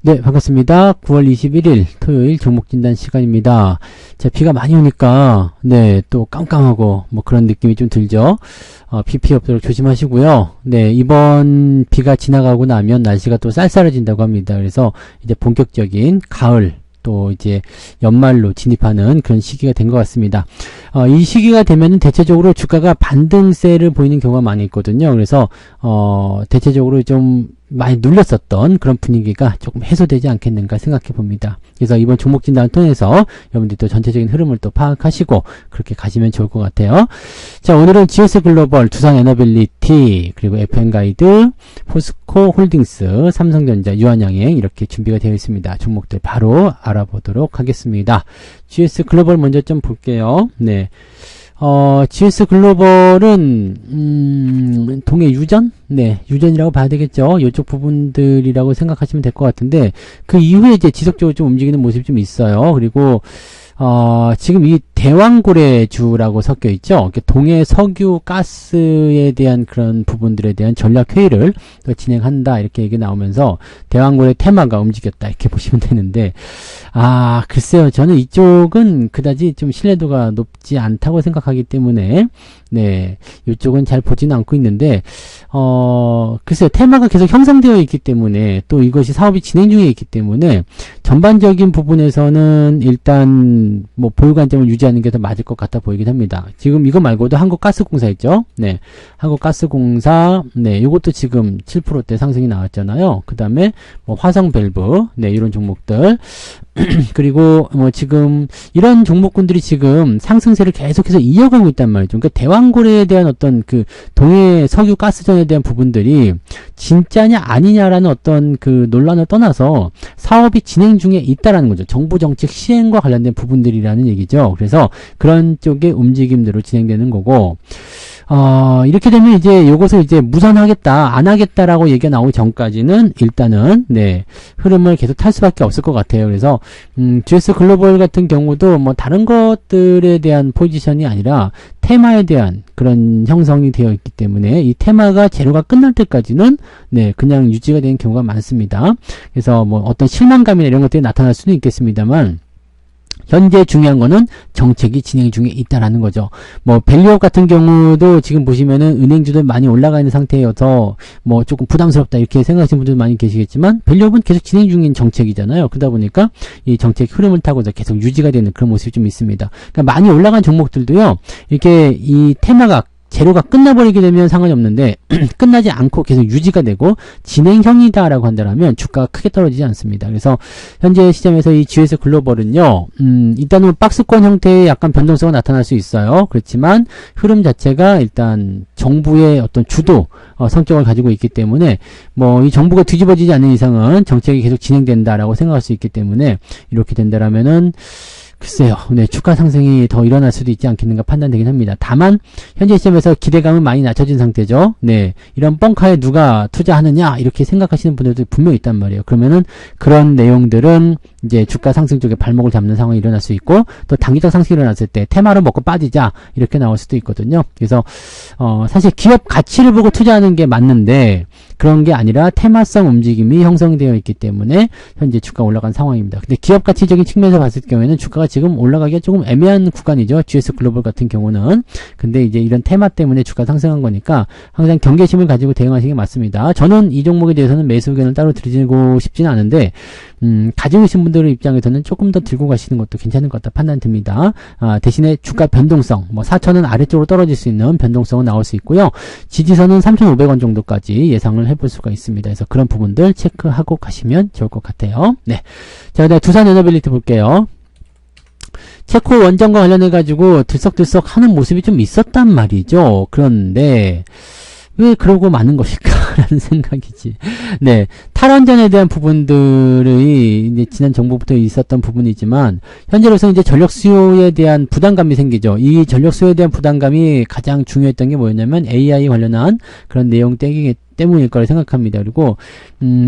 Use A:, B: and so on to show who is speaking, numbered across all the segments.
A: 네, 반갑습니다. 9월 21일 토요일 종목진단 시간입니다. 자, 비가 많이 오니까 네, 또 깜깜하고 뭐 그런 느낌이 좀 들죠. 비 피해 없도록 조심하시고요. 네, 이번 비가 지나가고 나면 날씨가 또 쌀쌀해진다고 합니다. 그래서 이제 본격적인 가을 또 이제 연말로 진입하는 그런 시기가 된 것 같습니다. 이 시기가 되면은 대체적으로 주가가 반등세를 보이는 경우가 많이 있거든요. 그래서 대체적으로 좀 많이 눌렸었던 그런 분위기가 조금 해소되지 않겠는가 생각해 봅니다. 그래서 이번 종목 진단을 통해서 여러분들이 또 전체적인 흐름을 또 파악하시고 그렇게 가시면 좋을 것 같아요. 자, 오늘은 GS 글로벌, 두산 에너빌리티, 그리고 FM 가이드, 포스코 홀딩스, 삼성전자, 유한양행 이렇게 준비가 되어 있습니다. 종목들 바로 알아보도록 하겠습니다. GS 글로벌 먼저 좀 볼게요. 네. GS 글로벌은, 동해 유전? 네, 유전이라고 봐야 되겠죠. 이쪽 부분들이라고 생각하시면 될 것 같은데, 그 이후에 이제 지속적으로 좀 움직이는 모습이 좀 있어요. 그리고, 지금 이 대왕고래주라고 섞여 있죠. 동해 석유 가스에 대한 그런 부분들에 대한 전략 회의를 또 진행한다. 이렇게 얘기 나오면서 대왕고래 테마가 움직였다. 이렇게 보시면 되는데, 글쎄요. 저는 이쪽은 그다지 좀 신뢰도가 높지 않다고 생각하기 때문에, 네, 이쪽은 잘 보지는 않고 있는데, 글쎄요. 테마가 계속 형성되어 있기 때문에, 또 이것이 사업이 진행 중에 있기 때문에, 전반적인 부분에서는 일단, 뭐, 보유 관점을 유지하는 게 더 맞을 것 같아 보이긴 합니다. 지금 이거 말고도 한국가스공사 있죠? 네. 한국가스공사, 네. 요것도 지금 7%대 상승이 나왔잖아요. 그 다음에, 뭐, 화성밸브, 네. 이런 종목들. 그리고 뭐 지금 이런 종목군들이 지금 상승세를 계속해서 이어가고 있단 말이죠. 그러니까 대왕고래에 대한 어떤 그 동해 석유 가스전에 대한 부분들이 진짜냐 아니냐라는 어떤 그 논란을 떠나서 사업이 진행 중에 있다라는 거죠. 정부 정책 시행과 관련된 부분들이라는 얘기죠. 그래서 그런 쪽의 움직임대로 진행되는 거고, 이렇게 되면 이제 요것을 이제 무산하겠다, 안 하겠다라고 얘기가 나오기 전까지는 일단은, 네, 흐름을 계속 탈 수밖에 없을 것 같아요. 그래서, GS 글로벌 같은 경우도 뭐 다른 것들에 대한 포지션이 아니라 테마에 대한 그런 형성이 되어 있기 때문에 이 테마가 재료가 끝날 때까지는, 네, 그냥 유지가 되는 경우가 많습니다. 그래서 뭐 어떤 실망감이나 이런 것들이 나타날 수는 있겠습니다만, 현재 중요한 거는 정책이 진행 중에 있다라는 거죠. 뭐 밸류업 같은 경우도 지금 보시면은 은행주도 많이 올라가 있는 상태여서 뭐 조금 부담스럽다 이렇게 생각하시는 분들 많이 계시겠지만, 밸류업은 계속 진행 중인 정책이잖아요. 그러다 보니까 이 정책 흐름을 타고서 계속 유지가 되는 그런 모습이 좀 있습니다. 그러니까 많이 올라간 종목들도요, 이렇게 이 테마가 재료가 끝나버리게 되면 상관이 없는데 끝나지 않고 계속 유지가 되고 진행형이다라고 한다면 주가가 크게 떨어지지 않습니다. 그래서 현재 시점에서 이 GS 글로벌은요, 일단은 박스권 형태의 약간 변동성은 나타날 수 있어요. 그렇지만 흐름 자체가 일단 정부의 어떤 주도 성격을 가지고 있기 때문에 뭐 이 정부가 뒤집어지지 않는 이상은 정책이 계속 진행된다라고 생각할 수 있기 때문에 이렇게 된다라면은 글쎄요. 네, 주가 상승이 더 일어날 수도 있지 않겠는가 판단되긴 합니다. 다만 현재 시점에서 기대감은 많이 낮춰진 상태죠. 네, 이런 뻥카에 누가 투자하느냐 이렇게 생각하시는 분들도 분명히 있단 말이에요. 그러면은 그런 내용들은 이제 주가 상승 쪽에 발목을 잡는 상황이 일어날 수 있고, 또 단기적 상승이 일어났을 때 테마를 먹고 빠지자 이렇게 나올 수도 있거든요. 그래서 사실 기업 가치를 보고 투자하는 게 맞는데 그런 게 아니라 테마성 움직임이 형성이 되어 있기 때문에 현재 주가 올라간 상황입니다. 근데 기업 가치적인 측면에서 봤을 경우에는 주가가 지금 올라가기가 조금 애매한 구간이죠. GS 글로벌 같은 경우는. 근데 이제 이런 테마 때문에 주가 상승한 거니까 항상 경계심을 가지고 대응하시는 게 맞습니다. 저는 이 종목에 대해서는 매수 의견을 따로 드리고 싶지는 않은데, 가지고 계신 분들의 입장에서는 조금 더 들고 가시는 것도 괜찮은 것 같다 판단 듭니다. 대신에 주가 변동성, 뭐 4,000원 아래쪽으로 떨어질 수 있는 변동성은 나올 수 있고요. 지지선은 3,500원 정도까지 예상을 해볼 수가 있습니다. 그래서 그런 부분들 체크하고 가시면 좋을 것 같아요. 네. 자, 그다음 두산 에너빌리티 볼게요. 체코 원전과 관련해가지고 들썩들썩 하는 모습이 좀 있었단 말이죠. 그런데 왜 그러고 마는 것일까? 라는 생각이지. 네. 탈원전에 대한 부분들이 이제 지난 정부부터 있었던 부분이지만, 현재로서 이제 전력 수요에 대한 부담감이 생기죠. 이 전력 수요에 대한 부담감이 가장 중요했던 게 뭐였냐면, AI 관련한 그런 내용 때문일 거라 생각합니다. 그리고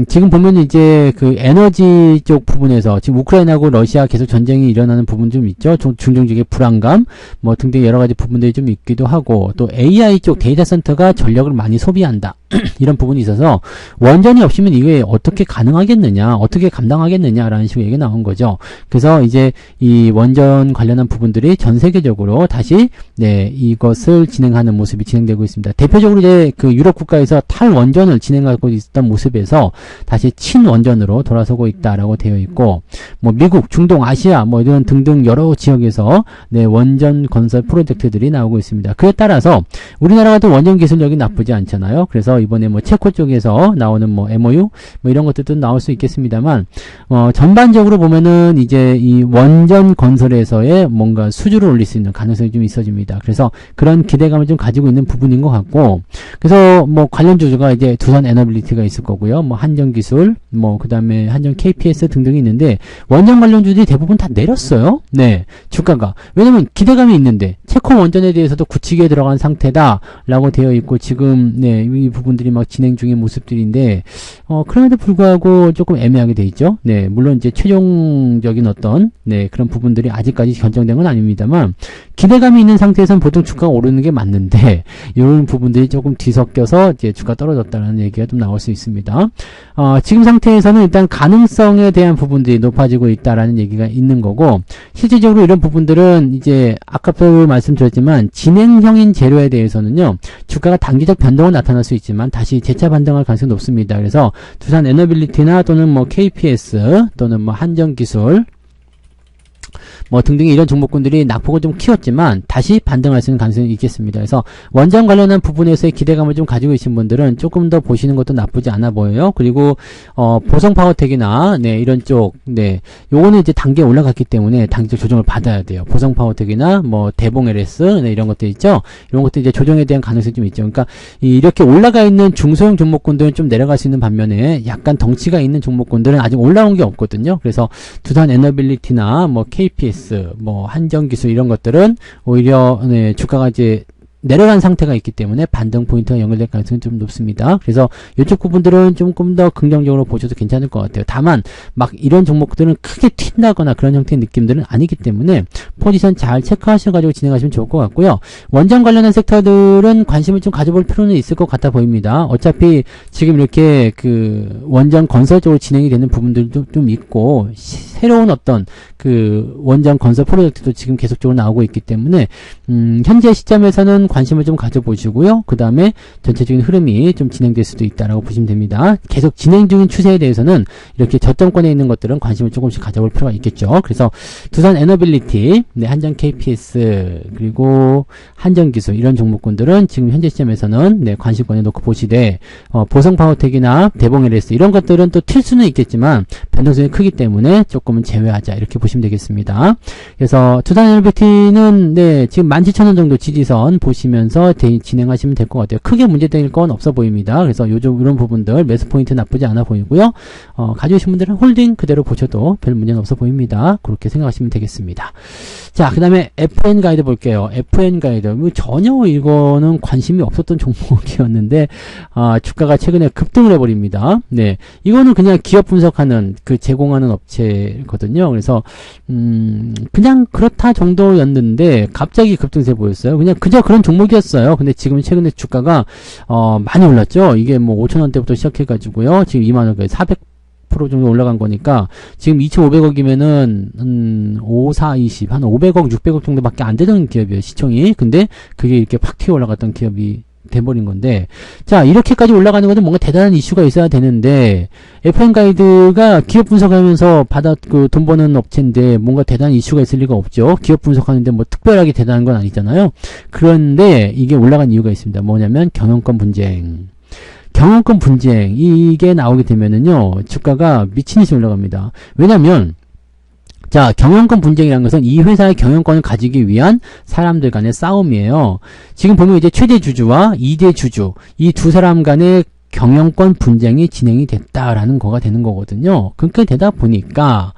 A: 지금 보면 이제 그 에너지 쪽 부분에서 지금 우크라이나하고 러시아 계속 전쟁이 일어나는 부분 좀 있죠. 중동적인 불안감 뭐 등등 여러 가지 부분들이 좀 있기도 하고, 또 AI 쪽 데이터 센터가 전력을 많이 소비한다. 이런 부분이 있어서 원전이 없으면 이게 어떻게 가능하겠느냐, 어떻게 감당하겠느냐라는 식으로 얘기가 나온 거죠. 그래서 이제 이 원전 관련한 부분들이 전 세계적으로 다시 이것을 진행하는 모습이 진행되고 있습니다. 대표적으로 이제 그 유럽 국가에서 탈원전을 진행하고 있었던 모습에서 다시 친원전으로 돌아서고 있다라고 되어 있고, 뭐 미국, 중동, 아시아 뭐 이런 등등 여러 지역에서 원전 건설 프로젝트들이 나오고 있습니다. 그에 따라서 우리나라 같은 원전 기술력이 나쁘지 않잖아요. 그래서 이번에 뭐 체코 쪽에서 나오는 뭐 MOU 뭐 이런 것들도 나올 수 있겠습니다만, 전반적으로 보면은 이제 이 원전 건설에서의 뭔가 수주를 올릴 수 있는 가능성이 좀 있어집니다. 그래서 그런 기대감을 좀 가지고 있는 부분인 것 같고, 그래서 뭐 관련 주주가 이제 두산 에너빌리티가 있을 거고요. 뭐 한전기술, 뭐 그다음에 한전 KPS 등등이 있는데, 원전 관련 주들이 대부분 다 내렸어요. 네, 주가가. 왜냐면 기대감이 있는데 체코 원전에 대해서도 굳히게 들어간 상태다라고 되어 있고, 지금 이 부분들이 막 진행 중인 모습들인데, 그럼에도 불구하고 조금 애매하게 돼 있죠. 네, 물론 이제 최종적인 어떤 그런 부분들이 아직까지 결정된 건 아닙니다만, 기대감이 있는 상태에서는 보통 주가가 오르는 게 맞는데, 이런 부분들이 조금 뒤섞여서 이제 주가 떨어졌다는 얘기가 좀 나올 수 있습니다. 지금 상태에서는 일단 가능성에 대한 부분들이 높아지고 있다라는 얘기가 있는 거고, 실질적으로 이런 부분들은 이제 아까도 말씀드렸지만 진행형인 재료에 대해서는요, 주가가 단기적 변동은 나타날 수 있지만 다시 재차 반등할 가능성이 높습니다. 그래서 두산 에너빌리티나 또는 뭐 KPS 또는 뭐 한전기술 뭐 등등의 이런 종목군들이 낙폭을 좀 키웠지만 다시 반등할 수 있는 가능성이 있겠습니다. 그래서 원전 관련한 부분에서의 기대감을 좀 가지고 계신 분들은 조금 더 보시는 것도 나쁘지 않아 보여요. 그리고 보성파워텍이나 이런 쪽 요거는 이제 단계 올라갔기 때문에 단기적 조정을 받아야 돼요. 보성파워텍이나 뭐 대봉LS 이런 것들 있죠. 이런 것도 이제 조정에 대한 가능성이 좀 있죠. 그러니까 이렇게 올라가 있는 중소형 종목군들은 좀 내려갈 수 있는 반면에 약간 덩치가 있는 종목군들은 아직 올라온 게 없거든요. 그래서 두산 에너빌리티나 뭐 KPS 뭐 한전기술 이런 것들은 오히려 주가가 이제 내려간 상태가 있기 때문에 반등 포인트가 연결될 가능성이 좀 높습니다. 그래서 이쪽 부분들은 조금 더 긍정적으로 보셔도 괜찮을 것 같아요. 다만 막 이런 종목들은 크게 튄다거나 그런 형태의 느낌들은 아니기 때문에 포지션 잘 체크하셔가지고 진행하시면 좋을 것 같고요. 원전 관련한 섹터들은 관심을 좀 가져볼 필요는 있을 것 같아 보입니다. 어차피 지금 이렇게 그 원전 건설 쪽으로 진행이 되는 부분들도 좀 있고, 새로운 어떤 그 원전 건설 프로젝트도 지금 계속적으로 나오고 있기 때문에 현재 시점에서는 관심을 좀 가져보시고요. 그 다음에 전체적인 흐름이 좀 진행될 수도 있다라고 보시면 됩니다. 계속 진행 중인 추세에 대해서는 이렇게 저점권에 있는 것들은 관심을 조금씩 가져볼 필요가 있겠죠. 그래서 두산 에너빌리티, 한전 KPS, 그리고 한전기술 이런 종목군들은 지금 현재 시점에서는 관심권에 놓고 보시되, 보성파워텍이나 대봉LS 이런 것들은 또 튈 수는 있겠지만 변동성이 크기 때문에 조금은 제외하자, 이렇게 보시면 되겠습니다. 그래서 두산 에너빌리티는 지금 17,000원 정도 지지선 보시면서 진행하시면 될 것 같아요. 크게 문제될 건 없어 보입니다. 그래서 요즘 이런 부분들 매수 포인트 나쁘지 않아 보이고요. 가져오신 분들은 홀딩 그대로 보셔도 별 문제는 없어 보입니다. 그렇게 생각하시면 되겠습니다. 자, 그 다음에 FN 가이드 볼게요. FN 가이드. 전혀 이거는 관심이 없었던 종목이었는데, 주가가 최근에 급등을 해버립니다. 이거는 그냥 기업 분석하는 그 제공하는 업체거든요. 그래서, 그냥 그렇다 정도였는데, 갑자기 급등세 보였어요. 그냥 그저 그런 종목이었어요. 근데 지금 최근에 주가가, 많이 올랐죠. 이게 뭐 5,000원대부터 시작해가지고요. 지금 2만원, 400% 정도 올라간 거니까, 지금 2,500억이면은, 5, 4, 20, 한 500억, 600억 정도밖에 안 되던 기업이에요, 시총이. 근데 그게 이렇게 팍 튀어 올라갔던 기업이 돼버린 건데, 자, 이렇게까지 올라가는 것은 뭔가 대단한 이슈가 있어야 되는데, FN 가이드가 기업 분석하면서 돈 버는 업체인데, 뭔가 대단한 이슈가 있을 리가 없죠. 기업 분석하는데 뭐 특별하게 대단한 건 아니잖아요. 그런데 이게 올라간 이유가 있습니다. 뭐냐면 경영권 분쟁. 경영권 분쟁, 이게 나오게 되면은요, 주가가 미친 듯이 올라갑니다. 왜냐면, 자, 경영권 분쟁이라는 것은 이 회사의 경영권을 가지기 위한 사람들 간의 싸움이에요. 지금 보면 이제 최대 주주와 2대 주주, 이 두 사람 간의 경영권 분쟁이 진행이 됐다라는 거가 되는 거거든요. 그렇게 되다 보니까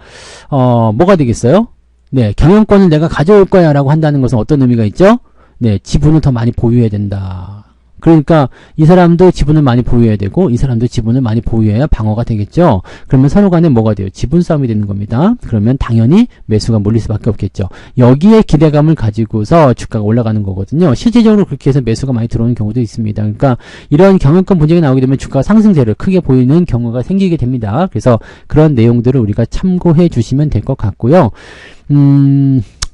A: 뭐가 되겠어요? 네, 경영권을 내가 가져올 거야 라고 한다는 것은 어떤 의미가 있죠? 네, 지분을 더 많이 보유해야 된다. 그러니까 이 사람도 지분을 많이 보유해야 되고 이 사람도 지분을 많이 보유해야 방어가 되겠죠. 그러면 서로 간에 뭐가 돼요? 지분 싸움이 되는 겁니다. 그러면 당연히 매수가 몰릴 수밖에 없겠죠. 여기에 기대감을 가지고서 주가가 올라가는 거거든요. 실질적으로 그렇게 해서 매수가 많이 들어오는 경우도 있습니다. 그러니까 이런 경영권 분쟁이 나오게 되면 주가 상승세를 크게 보이는 경우가 생기게 됩니다. 그래서 그런 내용들을 우리가 참고해 주시면 될 것 같고요.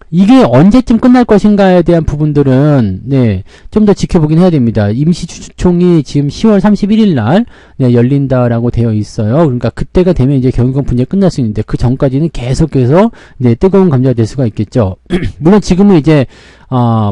A: 이게 언제쯤 끝날 것인가에 대한 부분들은 네, 좀 더 지켜보긴 해야 됩니다. 임시주주총이 지금 10월 31일 날 네, 열린다라고 되어 있어요. 그러니까 그때가 되면 이제 경영권 분쟁이 끝날 수 있는데 그 전까지는 계속해서 네, 뜨거운 감자가 될 수가 있겠죠. 물론 지금은 이제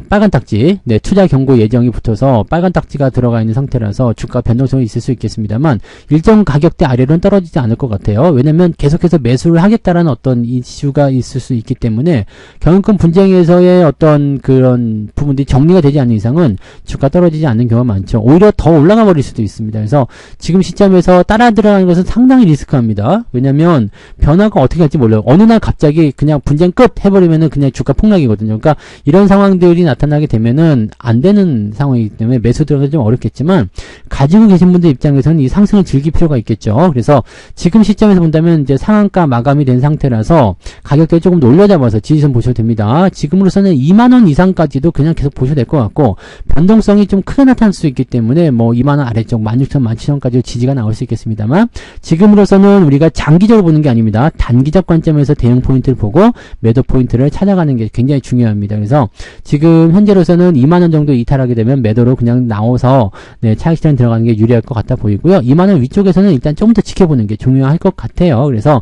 A: 빨간 딱지, 네, 투자 경고 예정이 붙어서 빨간 딱지가 들어가 있는 상태라서 주가 변동성이 있을 수 있겠습니다만 일정 가격대 아래로는 떨어지지 않을 것 같아요. 왜냐면 계속해서 매수를 하겠다라는 어떤 이슈가 있을 수 있기 때문에 경영권 분쟁에서의 어떤 그런 부분들이 정리가 되지 않는 이상은 주가 떨어지지 않는 경우가 많죠. 오히려 더 올라가 버릴 수도 있습니다. 그래서 지금 시점에서 따라 들어가는 것은 상당히 리스크합니다. 왜냐면 변화가 어떻게 할지 몰라요. 어느 날 갑자기 그냥 분쟁 끝 해버리면은 그냥 주가 폭락이거든요. 그러니까 이런 상황들이 나타나게 되면은 안 되는 상황이기 때문에 매수 들어가기 좀 어렵겠지만 가지고 계신 분들 입장에서는 이 상승을 즐길 필요가 있겠죠. 그래서 지금 시점에서 본다면 이제 상한가 마감이 된 상태라서 가격대를 조금 더 올려잡아서 지지선 보셔도 됩니다. 지금으로서는 2만원 이상까지도 그냥 계속 보셔도 될 것 같고 변동성이 좀 크게 나타날 수 있기 때문에 뭐 2만원 아래쪽 16,000, 17,000까지 지지가 나올 수 있겠습니다만 지금으로서는 우리가 장기적으로 보는 게 아닙니다. 단기적 관점에서 대응 포인트를 보고 매도 포인트를 찾아가는 게 굉장히 중요합니다. 그래서 지금 현재로서는 2만원 정도 이탈하게 되면 매도로 그냥 나와서 네, 차익실현 들어가는 게 유리할 것 같아 보이고요. 2만원 위쪽에서는 일단 좀 더 지켜보는 게 중요할 것 같아요. 그래서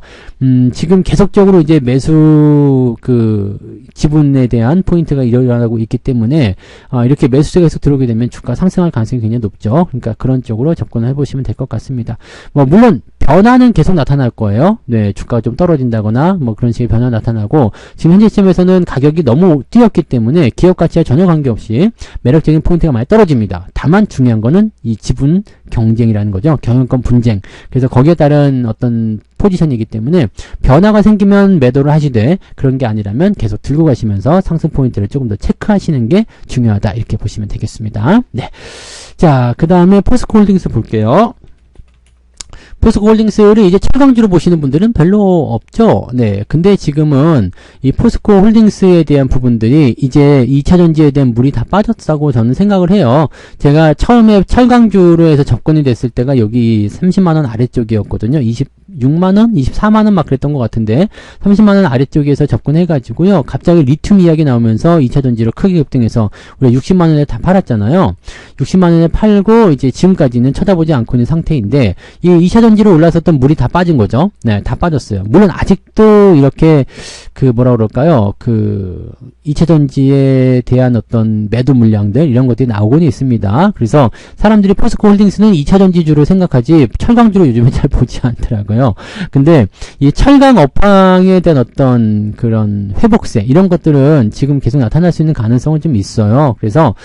A: 지금 계속적으로 이제 매수 지분에 대한 포인트가 일어나고 있기 때문에 이렇게 매수세가 계속 들어오게 되면 주가 상승할 가능성이 굉장히 높죠. 그러니까 그런 쪽으로 접근을 해보시면 될 것 같습니다. 뭐 물론 변화는 계속 나타날 거예요. 네, 주가가 좀 떨어진다거나 뭐 그런 식의 변화가 나타나고 지금 현재 시점에서는 가격이 너무 뛰었기 때문에 기업 가치와 전혀 관계없이 매력적인 포인트가 많이 떨어집니다. 다만 중요한 거는 이 지분 경쟁이라는 거죠. 경영권 분쟁. 그래서 거기에 따른 어떤 포지션이기 때문에 변화가 생기면 매도를 하시되 그런 게 아니라면 계속 들고 가시면서 상승 포인트를 조금 더 체크하시는 게 중요하다. 이렇게 보시면 되겠습니다. 네. 자, 그 다음에 포스코홀딩스 볼게요. 포스코홀딩스를 이제 철강주로 보시는 분들은 별로 없죠. 네. 근데 지금은 이 포스코홀딩스에 대한 부분들이 이제 2차전지에 대한 물이 다 빠졌다고 저는 생각을 해요. 제가 처음에 철강주로 해서 접근이 됐을 때가 여기 30만원 아래쪽이었거든요. 26만원? 24만원 막 그랬던 것 같은데 30만원 아래쪽에서 접근해가지고요. 갑자기 리튬 이야기 나오면서 2차전지로 크게 급등해서 우리가 60만원에 다 팔았잖아요. 60만원에 팔고 이제 지금까지는 쳐다보지 않고 있는 상태인데 이 2차전지로 올라섰던 물이 다 빠진 거죠. 네, 다 빠졌어요. 물론 아직도 이렇게 뭐라 그럴까요? 2차전지에 대한 어떤 매도 물량들 이런 것들이 나오고는 있습니다. 그래서 사람들이 포스코홀딩스는 2차전지주로 생각하지 철강주로 요즘에 잘 보지 않더라고요. 근데 이 철강 업황에 대한 어떤 그런 회복세 이런 것들은 지금 계속 나타날 수 있는 가능성은 좀 있어요. 그래서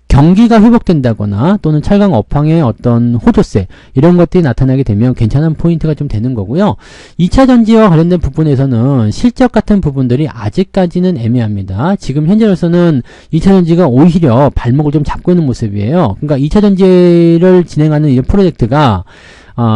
A: 경기가 회복된다거나 또는 철강 업황의 어떤 호조세 이런 것들이 나타나게 되면 괜찮은 포인트가 좀 되는 거고요. 2차전지와 관련된 부분에서는 실적 같은 부분들이 아직까지는 애매합니다. 지금 현재로서는 2차전지가 오히려 발목을 좀 잡고 있는 모습이에요. 그러니까 2차전지를 진행하는 이 프로젝트가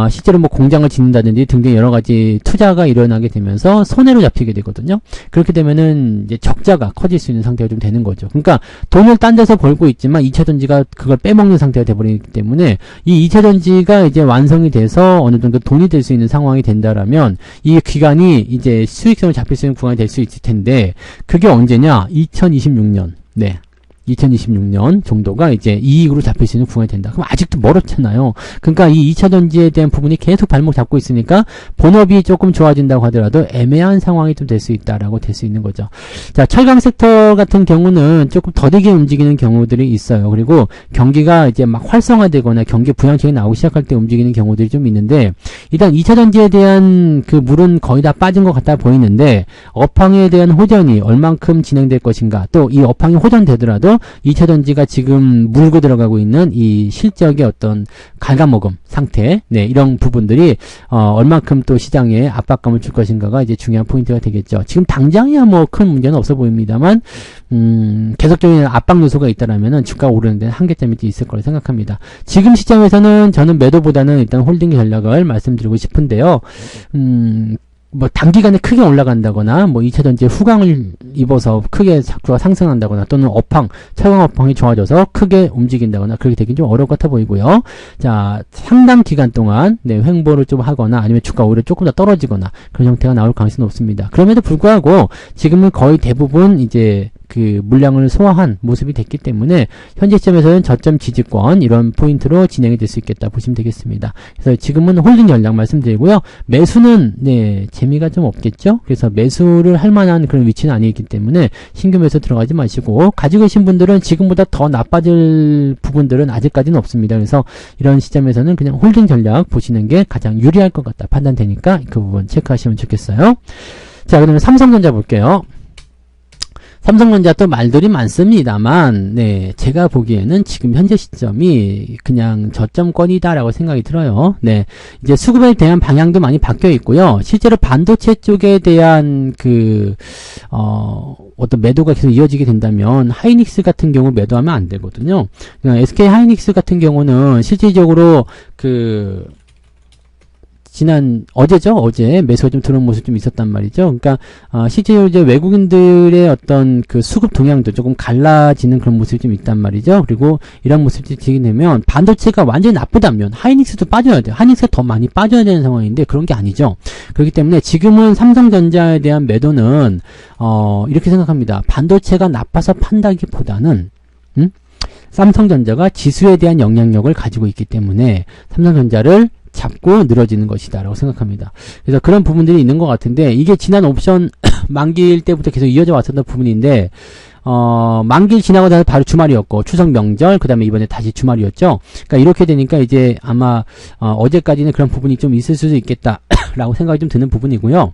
A: 실제로 뭐 공장을 짓는다든지 등등 여러 가지 투자가 일어나게 되면서 손해로 잡히게 되거든요. 그렇게 되면은 이제 적자가 커질 수 있는 상태가 좀 되는 거죠. 그러니까 돈을 딴 데서 벌고 있지만 2차전지가 그걸 빼먹는 상태가 돼버리기 때문에 이 2차전지가 이제 완성이 돼서 어느 정도 돈이 될 수 있는 상황이 된다라면 이 기간이 이제 수익성을 잡힐 수 있는 구간이 될 수 있을 텐데 그게 언제냐? 2026년. 네. 2026년 정도가 이제 이익으로 잡힐 수 있는 구간이 된다. 그럼 아직도 멀었잖아요. 그러니까 이 2차전지에 대한 부분이 계속 발목 잡고 있으니까 본업이 조금 좋아진다고 하더라도 애매한 상황이 좀 될 수 있다라고 될 수 있는 거죠. 자, 철강 섹터 같은 경우는 조금 더디게 움직이는 경우들이 있어요. 그리고 경기가 이제 막 활성화되거나 경기 부양책이 나오기 시작할 때 움직이는 경우들이 좀 있는데 일단 2차전지에 대한 물은 거의 다 빠진 것 같아 보이는데 업황에 대한 호전이 얼만큼 진행될 것인가 또 이 업황이 호전되더라도 그죠? 2차전지가 지금 물고 들어가고 있는 이 실적의 어떤 갉아먹음 상태, 네, 이런 부분들이 얼만큼 또 시장에 압박감을 줄 것인가가 이제 중요한 포인트가 되겠죠. 지금 당장이야 뭐 큰 문제는 없어 보입니다만 계속적인 압박 요소가 있다라면은 주가가 오르는 데는 한계점이 있을 거라 생각합니다. 지금 시점에서는 저는 매도보다는 일단 홀딩 전략을 말씀드리고 싶은데요. 뭐 단기간에 크게 올라간다거나 뭐 2차전지에 후광을 입어서 크게 주가 상승한다거나 또는 차강 업황이 좋아져서 크게 움직인다거나 그렇게 되긴 좀 어려울 것 같아 보이고요. 자, 상당 기간 동안 네, 횡보를 좀 하거나 아니면 주가 오히려 조금 더 떨어지거나 그런 형태가 나올 가능성이 높습니다. 그럼에도 불구하고 지금은 거의 대부분 이제 그 물량을 소화한 모습이 됐기 때문에 현재 시점에서는 저점 지지권 이런 포인트로 진행이 될 수 있겠다 보시면 되겠습니다. 그래서 지금은 홀딩 전략 말씀드리고요. 매수는 네 재미가 좀 없겠죠. 그래서 매수를 할 만한 그런 위치는 아니기 때문에 신규 매수 들어가지 마시고 가지고 계신 분들은 지금보다 더 나빠질 부분들은 아직까지는 없습니다. 그래서 이런 시점에서는 그냥 홀딩 전략 보시는 게 가장 유리할 것 같다 판단되니까 그 부분 체크하시면 좋겠어요. 자, 그러면 삼성전자 볼게요. 삼성전자 또 말들이 많습니다만, 네, 제가 보기에는 지금 현재 시점이 그냥 저점권이다라고 생각이 들어요. 네, 이제 수급에 대한 방향도 많이 바뀌어 있고요. 실제로 반도체 쪽에 대한 어떤 매도가 계속 이어지게 된다면, 하이닉스 같은 경우 매도하면 안 되거든요. 그러니까 SK 하이닉스 같은 경우는 실질적으로 어제 매수가 좀 들어온 모습 좀 있었단 말이죠. 그러니까, 실제로 이제 외국인들의 어떤 그 수급 동향도 조금 갈라지는 그런 모습이 좀 있단 말이죠. 그리고 이런 모습이 지게 되면 반도체가 완전히 나쁘다면 하이닉스도 빠져야 돼요. 하이닉스가 더 많이 빠져야 되는 상황인데 그런 게 아니죠. 그렇기 때문에 지금은 삼성전자에 대한 매도는, 이렇게 생각합니다. 반도체가 나빠서 판다기보다는, 삼성전자가 지수에 대한 영향력을 가지고 있기 때문에 삼성전자를 잡고 늘어지는 것이다 라고 생각합니다. 그래서 그런 부분들이 있는 것 같은데 이게 지난 옵션 만기일 때부터 계속 이어져 왔었던 부분인데 만기일 지나고 나서 바로 주말이었고 추석 명절 그 다음에 이번에 다시 주말이었죠. 그러니까 이렇게 되니까 이제 아마 어제까지는 그런 부분이 좀 있을 수도 있겠다 라고 생각이 좀 드는 부분이고요.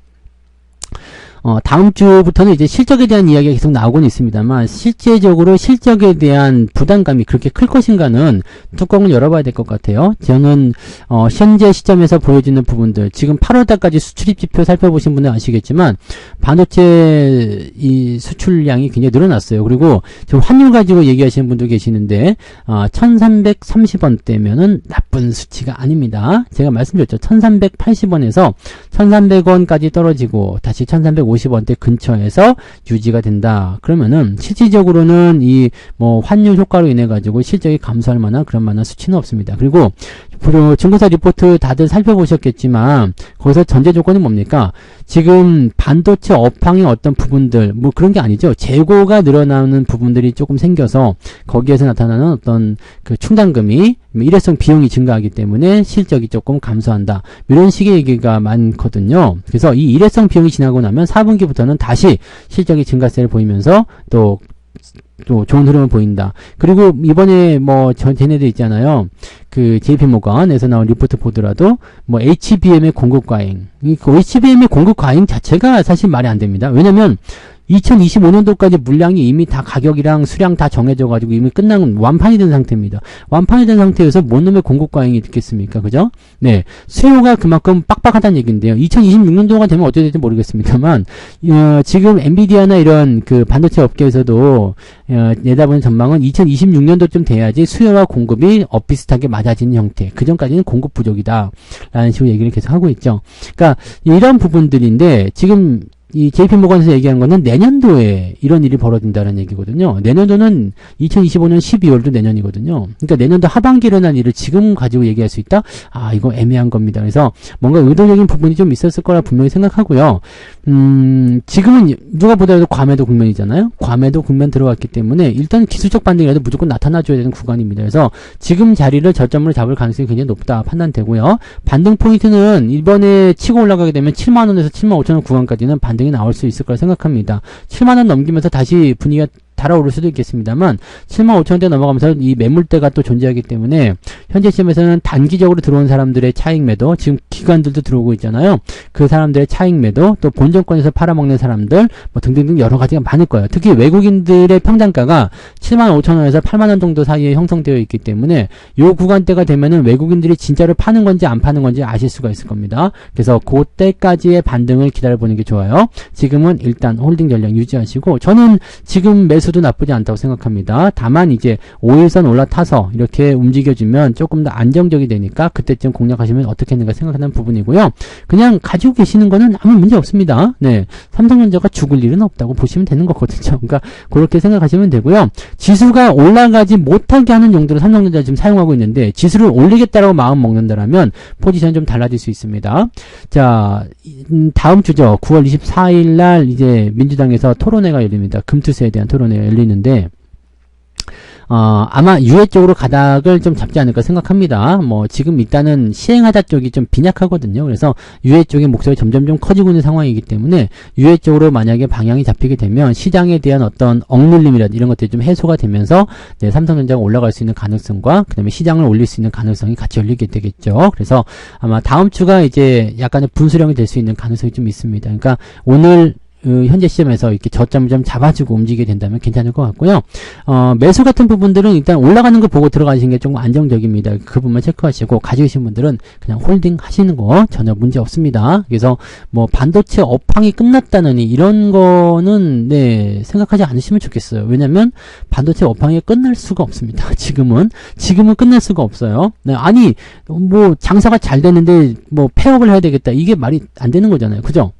A: 다음 주부터는 이제 실적에 대한 이야기가 계속 나오고는 있습니다만 실제적으로 실적에 대한 부담감이 그렇게 클 것인가는 뚜껑을 열어봐야 될 것 같아요. 저는 현재 시점에서 보여지는 부분들 지금 8월달까지 수출입 지표 살펴보신 분은 아시겠지만 반도체 이 수출량이 굉장히 늘어났어요. 그리고 지금 환율 가지고 얘기하시는 분도 계시는데 1330원대면은 나쁜 수치가 아닙니다. 제가 말씀드렸죠. 1380원에서 1300원까지 떨어지고 다시 1350원대 근처에서 유지가 된다. 그러면은 실질적으로는 이 뭐 환율 효과로 인해 가지고 실적이 감소할 만한 그런 만한 수치는 없습니다. 그리고 증권사 리포트 다들 살펴보셨겠지만 거기서 전제 조건이 뭡니까? 지금 반도체 업황의 어떤 부분들 뭐 그런 게 아니죠. 재고가 늘어나는 부분들이 조금 생겨서 거기에서 나타나는 어떤 그 충당금이 일회성 비용이 증가하기 때문에 실적이 조금 감소한다. 이런 식의 얘기가 많거든요. 그래서 이 일회성 비용이 지나고 나면 4분기부터는 다시 실적이 증가세를 보이면서 또 좋은 흐름을 보인다. 그리고 이번에 쟤네들 있잖아요. 그 JP모건에서 나온 리포트 보더라도 HBM의 공급 과잉. HBM의 공급 과잉 자체가 사실 말이 안 됩니다. 왜냐면 2025년도까지 물량이 이미 다 가격이랑 수량 다 정해져가지고 이미 완판이 된 상태입니다. 완판이 된 상태에서 뭔 놈의 공급 과잉이 있겠습니까? 그죠? 네. 수요가 그만큼 빡빡하다는 얘기인데요. 2026년도가 되면 어떻게 될지 모르겠습니다만, 지금 엔비디아나 이런 그 반도체 업계에서도, 내다보는 전망은 2026년도쯤 돼야지 수요와 공급이 비슷하게 맞아지는 형태. 그 전까지는 공급 부족이다. 라는 식으로 얘기를 계속 하고 있죠. 그러니까, 이런 부분들인데, 지금, 이 JP모건에서 얘기한 거는 내년도에 이런 일이 벌어진다는 얘기거든요. 내년도는 2025년 12월도 내년이거든요. 그러니까 내년도 하반기에 일어난 일을 지금 가지고 얘기할 수 있다? 이거 애매한 겁니다. 그래서 뭔가 의도적인 부분이 좀 있었을 거라 분명히 생각하고요. 지금은 누가 보더라도 과매도 국면이잖아요. 과매도 국면 들어왔기 때문에 일단 기술적 반등이라도 무조건 나타나줘야 되는 구간입니다. 그래서 지금 자리를 저점으로 잡을 가능성이 굉장히 높다 판단되고요. 반등 포인트는 이번에 치고 올라가게 되면 7만원에서 75,000원 구간까지는 반등이 나올 수 있을 거라 생각합니다. 7만원 넘기면서 다시 분위기가 달아오를 수도 있겠습니다만 75,000원대 넘어가면서 이 매물대가 또 존재하기 때문에 현재 시점에서는 단기적으로 들어온 사람들의 차익 매도, 지금 기관들도 들어오고 있잖아요. 그 사람들의 차익 매도, 또 본전권에서 팔아먹는 사람들 뭐 등등등 여러 가지가 많을 거예요. 특히 외국인들의 평단가가 75,000원에서 80,000원 정도 사이에 형성되어 있기 때문에 요 구간대가 되면은 외국인들이 진짜로 파는 건지 안 파는 건지 아실 수가 있을 겁니다. 그래서 그때까지의 반등을 기다려보는 게 좋아요. 지금은 일단 홀딩 전략 유지하시고, 저는 지금 매수도 나쁘지 않다고 생각합니다. 다만 이제 5일선 올라타서 이렇게 움직여주면 조금 더 안정적이 되니까 그때쯤 공략하시면 어떻게 했는가 생각하는 부분이고요. 그냥 가지고 계시는 거는 아무 문제 없습니다. 네, 삼성전자가 죽을 일은 없다고 보시면 되는 거거든요. 그러니까 그렇게 생각하시면 되고요. 지수가 올라가지 못하게 하는 용도로 삼성전자 지금 사용하고 있는데, 지수를 올리겠다라고 마음 먹는다라면 포지션이 좀 달라질 수 있습니다. 자, 다음 주죠. 9월 24일 날 이제 민주당에서 토론회가 열립니다. 금투세에 대한 토론회가 열리는데, 아마 유예 쪽으로 가닥을 좀 잡지 않을까 생각합니다. 뭐 지금 일단은 시행하자 쪽이 좀 빈약하거든요. 그래서 유예 쪽의 목소리 점점 좀 커지고 있는 상황이기 때문에 유예 쪽으로 만약에 방향이 잡히게 되면 시장에 대한 어떤 억눌림이라든지 이런 것들이 좀 해소가 되면서 네, 삼성전자가 올라갈 수 있는 가능성과 그다음에 시장을 올릴 수 있는 가능성이 같이 열리게 되겠죠. 그래서 아마 다음 주가 이제 약간의 분수령이 될 수 있는 가능성이 좀 있습니다. 그러니까 오늘 현재 시점에서 이렇게 저점을 좀 잡아주고 움직이게 된다면 괜찮을 것 같고요. 매수 같은 부분들은 일단 올라가는 거 보고 들어가시는 게 조금 안정적입니다. 그 부분만 체크하시고, 가지고 계신 분들은 그냥 홀딩 하시는 거 전혀 문제 없습니다. 그래서 뭐 반도체 업황이 끝났다느니 이런 거는 네, 생각하지 않으시면 좋겠어요. 왜냐면 반도체 업황이 끝날 수가 없습니다. 지금은 끝날 수가 없어요. 네, 아니 뭐 장사가 잘 되는데 뭐 폐업을 해야 되겠다, 이게 말이 안 되는 거잖아요. 그죠?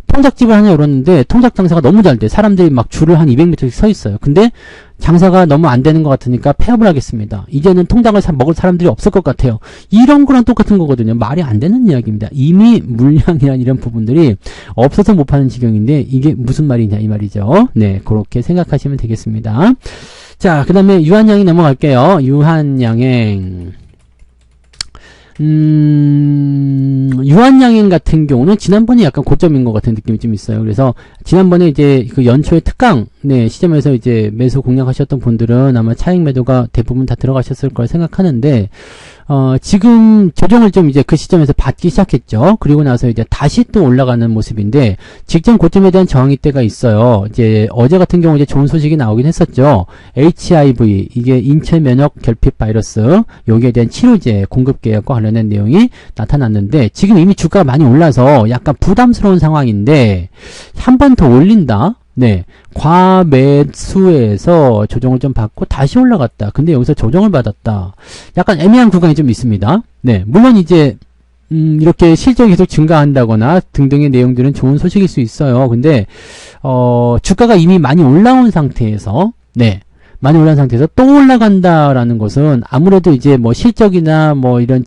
A: 통닭집을 하나 열었는데 통닭 장사가 너무 잘 돼. 사람들이 막 줄을 한 200m씩 서 있어요. 근데 장사가 너무 안 되는 것 같으니까 폐업을 하겠습니다. 이제는 통닭을 먹을 사람들이 없을 것 같아요. 이런 거랑 똑같은 거거든요. 말이 안 되는 이야기입니다. 이미 물량이란 이런 부분들이 없어서 못 파는 지경인데 이게 무슨 말이냐 이 말이죠. 네, 그렇게 생각하시면 되겠습니다. 자, 그 다음에 유한양행 넘어갈게요. 유한양행. 유한양행 같은 경우는 지난번에 약간 고점인 것 같은 느낌이 좀 있어요. 그래서 지난번에 이제 그 연초에 특강 네, 시점에서 이제 매수 공략하셨던 분들은 아마 차익 매도가 대부분 다 들어가셨을 걸 생각하는데, 지금 조정을 좀 이제 그 시점에서 받기 시작했죠. 그리고 나서 이제 다시 또 올라가는 모습인데, 직전 고점에 대한 저항이때가 있어요. 이제 어제 같은 경우 이제 좋은 소식이 나오긴 했었죠. HIV, 이게 인체 면역 결핍 바이러스, 여기에 대한 치료제 공급 계약과 관련된 내용이 나타났는데, 지금 이미 주가가 많이 올라서 약간 부담스러운 상황인데, 한 번 더 올린다? 네, 과매수에서 조정을 좀 받고 다시 올라갔다. 근데 여기서 조정을 받았다. 약간 애매한 구간이 좀 있습니다. 네, 물론 이제 이렇게 실적이 계속 증가한다거나 등등의 내용들은 좋은 소식일 수 있어요. 근데 주가가 이미 많이 올라온 상태에서 네, 많이 올라온 상태에서 또 올라간다라는 것은 아무래도 이제 뭐 실적이나 뭐 이런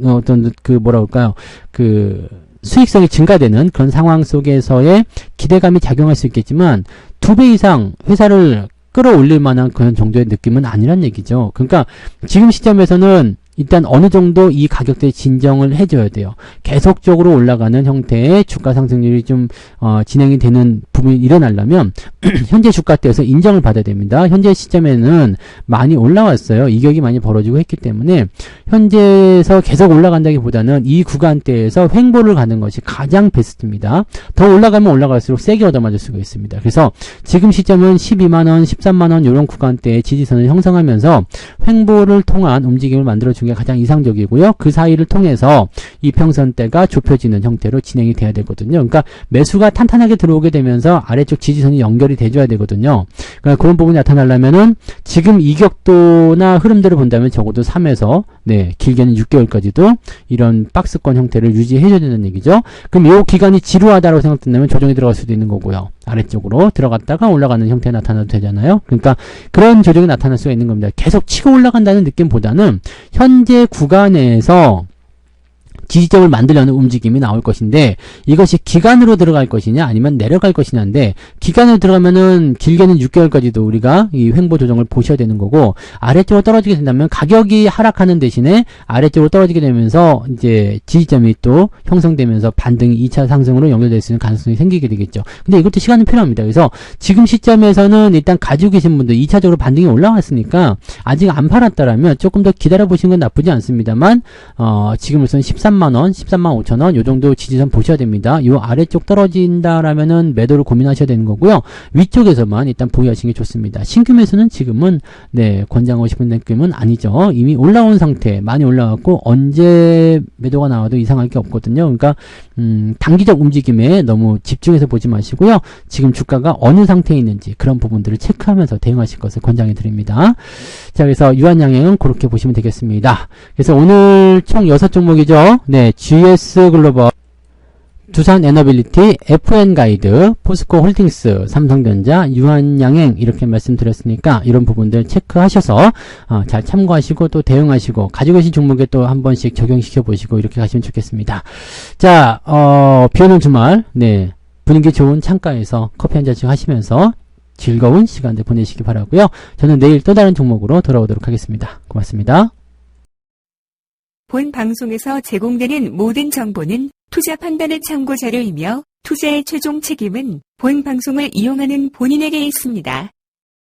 A: 어떤 그 뭐라 그럴까요? 그 수익성이 증가되는 그런 상황 속에서의 기대감이 작용할 수 있겠지만 2배 이상 회사를 끌어올릴 만한 그런 정도의 느낌은 아니란 얘기죠. 그러니까 지금 시점에서는 일단 어느 정도 이 가격대에 진정을 해줘야 돼요. 계속적으로 올라가는 형태의 주가 상승률이 좀 진행이 되는 부분이 일어나려면 현재 주가대에서 인정을 받아야 됩니다. 현재 시점에는 많이 올라왔어요. 이격이 많이 벌어지고 했기 때문에 현재에서 계속 올라간다기보다는 이 구간대에서 횡보를 가는 것이 가장 베스트입니다. 더 올라가면 올라갈수록 세게 얻어맞을 수가 있습니다. 그래서 지금 시점은 12만원, 13만원 이런 구간대의 지지선을 형성하면서 횡보를 통한 움직임을 만들어주는 게 가장 이상적이고요. 그 사이를 통해서 이평선대가 좁혀지는 형태로 진행이 돼야 되거든요. 그러니까 매수가 탄탄하게 들어오게 되면서 아래쪽 지지선이 연결이 돼줘야 되거든요. 그러니까 그런 부분이 나타나려면은 지금 이격도나 흐름들을 본다면 적어도 3에서 네, 길게는 6개월까지도 이런 박스권 형태를 유지해줘야 되는 얘기죠. 그럼 이 기간이 지루하다고 생각된다면 조정이 들어갈 수도 있는 거고요. 아래쪽으로 들어갔다가 올라가는 형태 나타나도 되잖아요. 그러니까 그런 조정이 나타날 수가 있는 겁니다. 계속 치고 올라간다는 느낌보다는 현재 구간에서 지지점을 만들려는 움직임이 나올 것인데 이것이 기간으로 들어갈 것이냐 아니면 내려갈 것이냐인데 기간으로 들어가면은 길게는 6개월까지도 우리가 이 횡보 조정을 보셔야 되는 거고 아래쪽으로 떨어지게 된다면 가격이 하락하는 대신에 아래쪽으로 떨어지게 되면서 이제 지지점이 또 형성되면서 반등이 2차 상승으로 연결될 수 있는 가능성이 생기게 되겠죠. 근데 이것도 시간이 필요합니다. 그래서 지금 시점에서는 일단 가지고 계신 분들 2차적으로 반등이 올라왔으니까 아직 안 팔았다라면 조금 더 기다려 보시는 건 나쁘지 않습니다만 지금으로서는 13만원, 13만 5천원 요 정도 지지선 보셔야 됩니다. 요 아래쪽 떨어진다라면은 매도를 고민하셔야 되는 거고요. 위쪽에서만 일단 보유하시는 게 좋습니다. 신규 매수는 지금은 네 권장하고 싶은 느낌은 아니죠. 이미 올라온 상태 많이 올라왔고 언제 매도가 나와도 이상할 게 없거든요. 그러니까 단기적 움직임에 너무 집중해서 보지 마시고요. 지금 주가가 어느 상태에 있는지 그런 부분들을 체크하면서 대응하실 것을 권장해 드립니다. 자, 그래서 유한양행은 그렇게 보시면 되겠습니다. 그래서 오늘 총 6종목이죠. 네, GS 글로벌, 두산 에너빌리티, FN 가이드, 포스코 홀딩스, 삼성전자, 유한양행 이렇게 말씀드렸으니까 이런 부분들 체크하셔서 잘 참고하시고 또 대응하시고 가지고 계신 종목에 또 한 번씩 적용시켜 보시고 이렇게 가시면 좋겠습니다. 자, 비오는 주말 네 분위기 좋은 창가에서 커피 한 잔씩 하시면서 즐거운 시간들 보내시기 바라고요. 저는 내일 또 다른 종목으로 돌아오도록 하겠습니다. 고맙습니다.
B: 본 방송에서 제공되는 모든 정보는 투자 판단의 참고 자료이며 투자의 최종 책임은 본 방송을 이용하는 본인에게 있습니다.